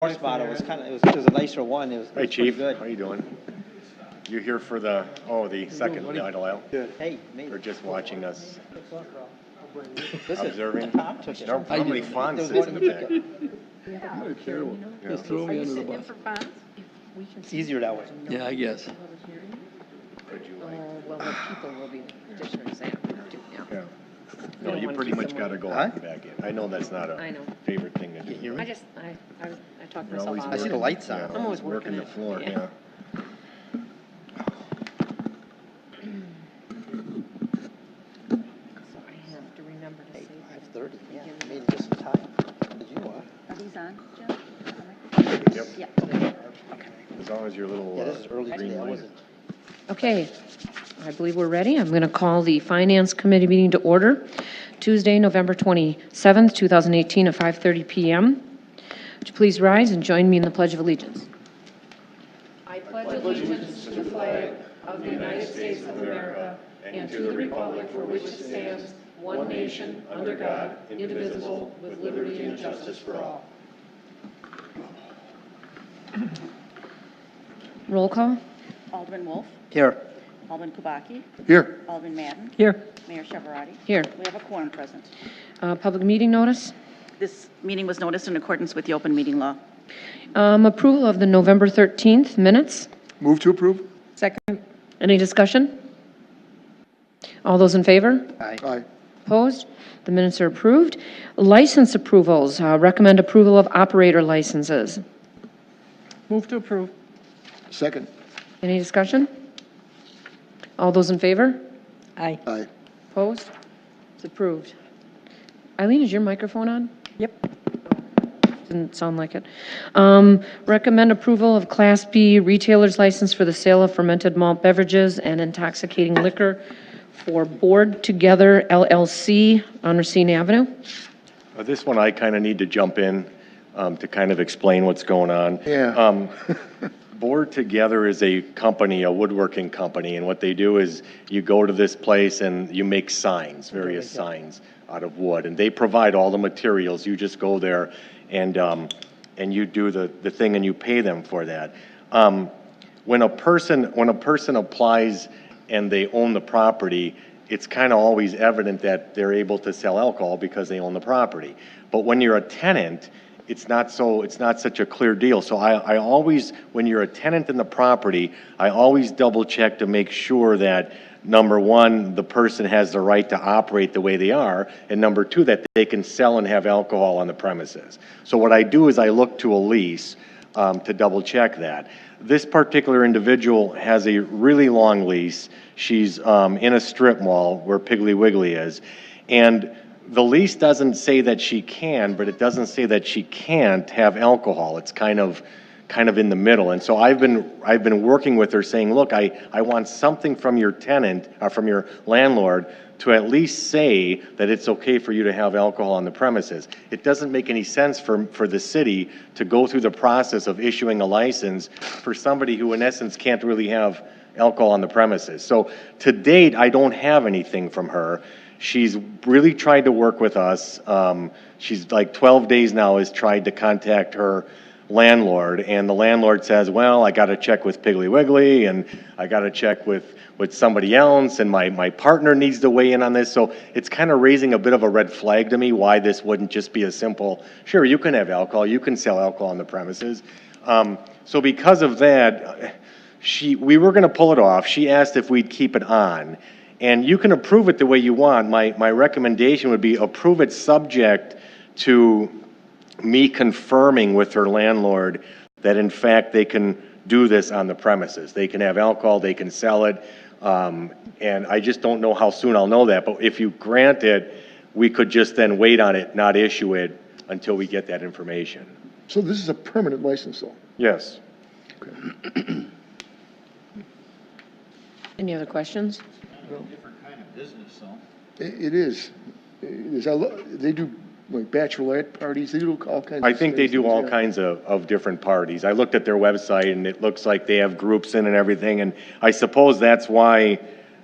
Horse bottle was kind of, it was a nicer one. It was Hey, pretty Chief, good. how you doing? You here for the second night aisle? Hey, mate. Or just watching us, Listen, observing? Tom took it. No, how many fonts There was sits one in he the back? took it. Yeah. Just throw Are me you under the sitting in bus. for funds? It's easier that way. Yeah, I guess. Would you like? Well, the people will be petitioners, they have to do, yeah. Yeah. You No, don't you wanna pretty keep much them gotta waiting. go Huh? out and back in. I know that's not I a know. favorite thing to do. I just, I talked You're myself always out. I see the working- lights on. yeah, I'm always working working the it. floor, Yeah. yeah. So I have to remember to Hey, say. 5:30, yeah, made it just in time. Did you, Are these on, Jim? Yep, Yeah. as long as your little Yeah, this is early green today. I light. wasn't. Okay, I believe we're ready. I'm going to call the Finance Committee meeting to order, Tuesday, November 27th, 2018, at 5:30 PM. Would you please rise and join me in the Pledge of Allegiance? I pledge allegiance to the flag of the United States of America and to the republic for which it stands, one nation, under God, indivisible, with liberty and justice for all. Roll call? Alderman Wolf, Here. Alderman Kubaki, Here. Alderman Madden, Here. Mayor Shavarati. Here. We have a quorum present. Public meeting notice? This meeting was noticed in accordance with the open meeting law. Approval of the November 13th minutes. Move to approve? Second. Any discussion? All those in favor? Aye. Opposed? The minutes are approved. License approvals, recommend approval of operator licenses. Move to approve. Second. Any discussion? All those in favor? Aye. Opposed? It's approved. Eileen, is your microphone on? Yep. Didn't sound like it. Recommend approval of Class B retailer's license for the sale of fermented malt beverages and intoxicating liquor for Board Together LLC on Racine Avenue. This one I kind of need to jump in to kind of explain what's going on. Yeah. Board Together is a company, a woodworking company, and what they do is you go to this place and you make signs, various signs out of wood, and they provide all the materials. You just go there and you do the thing and you pay them for that. When a person applies and they own the property, it's kind of always evident that they're able to sell alcohol because they own the property. But when you're a tenant, it's not such a clear deal. So I always, when you're a tenant in the property, I always double check to make sure that, number one, the person has the right to operate the way they are, and number two, that they can sell and have alcohol on the premises. So what I do is I look to a lease to double check that. This particular individual has a really long lease. She's in a strip mall where Piggly Wiggly is, and the lease doesn't say that she can, but it doesn't say that she can't have alcohol. It's kind of in the middle. And so I've been working with her saying, look, I want something from your tenant, from your landlord, to at least say that it's okay for you to have alcohol on the premises. It doesn't make any sense for the city to go through the process of issuing a license for somebody who in essence can't really have alcohol on the premises. So to date, I don't have anything from her. She's really tried to work with us. She's like 12 days now has tried to contact her landlord, and the landlord says, well, I got to check with Piggly Wiggly, and I got to check with somebody else, and my partner needs to weigh in on this. So it's kind of raising a bit of a red flag to me why this wouldn't just be a simple, sure, you can have alcohol, you can sell alcohol on the premises. So because of that, we were going to pull it off. She asked if we'd keep it on. And you can approve it the way you want. My recommendation would be approve it subject to me confirming with her landlord that in fact they can do this on the premises. They can have alcohol, they can sell it, and I just don't know how soon I'll know that. But if you grant it, we could just then wait on it, not issue it until we get that information. So this is a permanent license, though? Yes. Any other questions? Different kind of business, though. It is. It is. They do like bachelorette parties, they do all kinds of I think they do things, all yeah. kinds of different parties. I looked at their website and it looks like they have groups in and everything, and I suppose that's why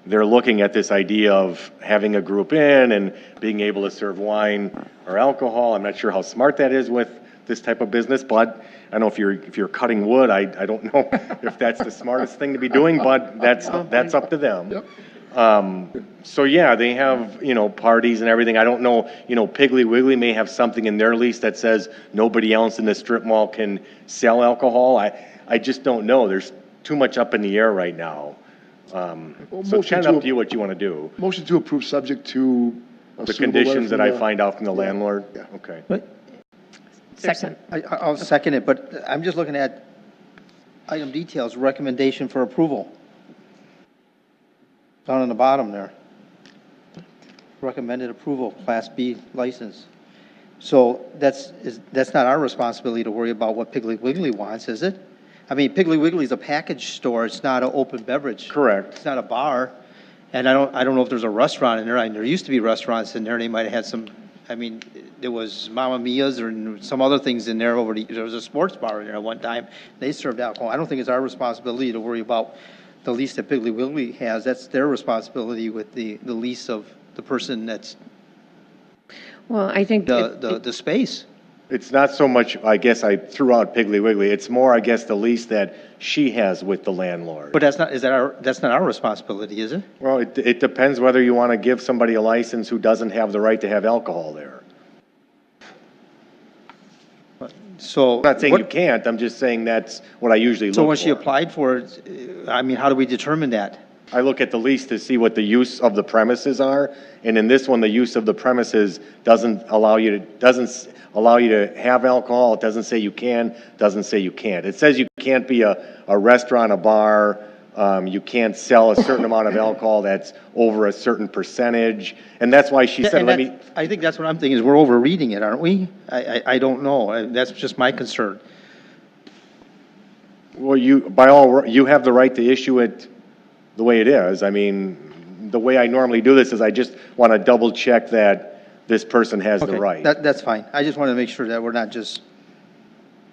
they're looking at this idea of having a group in and being able to serve wine or alcohol. I'm not sure how smart that is with this type of business, but I don't know if you're cutting wood, I don't know if that's the smartest thing to be doing, but that's up to them. Yep. So yeah, they have, parties and everything. I don't know, Piggly Wiggly may have something in their lease that says nobody else in the strip mall can sell alcohol. I just don't know. There's too much up in the air right now. So it's motion kind to of up to you what you want to do. Motion to approve subject to a The suitable letter conditions that from I the- find out from the Yeah. landlord? Yeah. Okay. Second. I'll second it, but I'm just looking at item details, recommendation for approval. Down on the bottom there. Recommended approval, Class B license. So that's not our responsibility to worry about what Piggly Wiggly wants, is it? I mean, Piggly Wiggly's a package store, it's not an open beverage. Correct. It's not a bar, and I don't know if there's a restaurant in there. There used to be restaurants in there, they might have had some, there was Mamma Mia's or some other things in there there was a sports bar in there at one time. They served alcohol. I don't think it's our responsibility to worry about the lease that Piggly Wiggly has. That's their responsibility with the lease of the person that's Well, I think. the space. It's not so much, I guess I threw out Piggly Wiggly. It's more, I guess, the lease that she has with the landlord. But that's not our responsibility, is it? Well, it depends whether you want to give somebody a license who doesn't have the right to have alcohol there. So. I'm not saying you can't, I'm just saying that's what I usually look for. So when she applied for it, how do we determine that? I look at the lease to see what the use of the premises are, and in this one, the use of the premises doesn't allow you to have alcohol. It doesn't say you can, doesn't say you can't. It says you can't be a restaurant, a bar, you can't sell a certain amount of alcohol that's over a certain percentage, and that's why she said, I think that's what I'm thinking, is we're over reading it, aren't we? I don't know. That's just my concern. well, you have the right to issue it the way it is. I mean, the way I normally do this is I just want to double check that this person has the Okay, right. That's fine. I just want to make sure that we're not just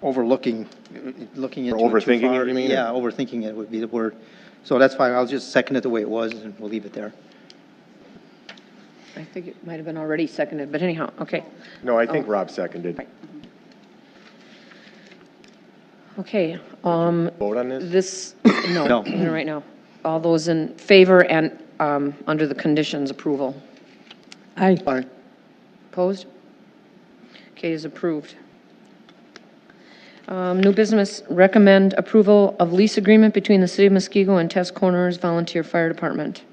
looking into it too overthinking far. it, you mean? Yeah, overthinking it would be the word. So that's fine. I'll just second it the way it was, and we'll leave it there. I think it might have been already seconded, but anyhow, okay. No, I think Rob seconded. Right. Okay, Vote on this? no, No. I'm gonna right now. All those in favor and, under the conditions approval? Aye. Aye. Opposed? Okay, is approved. New business, recommend approval of lease agreement between the City of Muskego and Test Corners Volunteer Fire Department.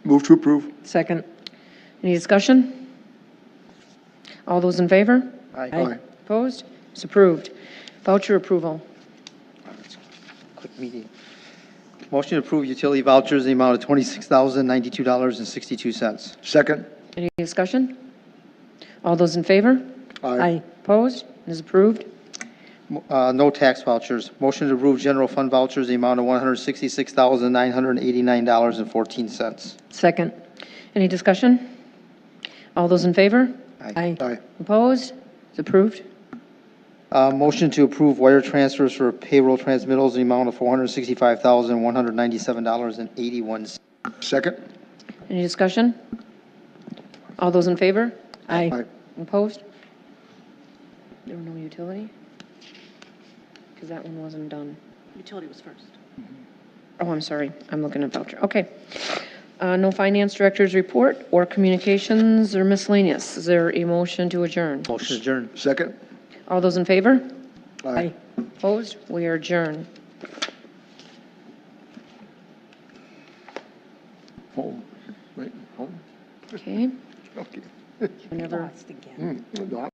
Move to approve. Second. Any discussion? All those in favor? Aye. Opposed? It's approved. Voucher approval. Quick meeting. Motion to approve utility vouchers in the amount of $26,092.62. Second. Any discussion? All those in favor? Aye. Opposed? It is approved. No tax vouchers. Motion to approve general fund vouchers in the amount of $166,989.14. Second. Any discussion? All those in favor? Aye. Aye. Opposed? It's approved. Motion to approve wire transfers for payroll transmittals in the amount of $465,197.81. Second. Any discussion? All those in favor? Aye. Aye. Opposed? There were no utility? Because that one wasn't done. Utility was first. Oh, I'm sorry. I'm looking at voucher. Okay. No finance director's report or communications or miscellaneous. Is there a motion to adjourn? Motion adjourned. Second. All those in favor? Aye. Opposed? We are adjourned. Home. Right, home. Okay. Okay. Whenever. Lost again. Mm,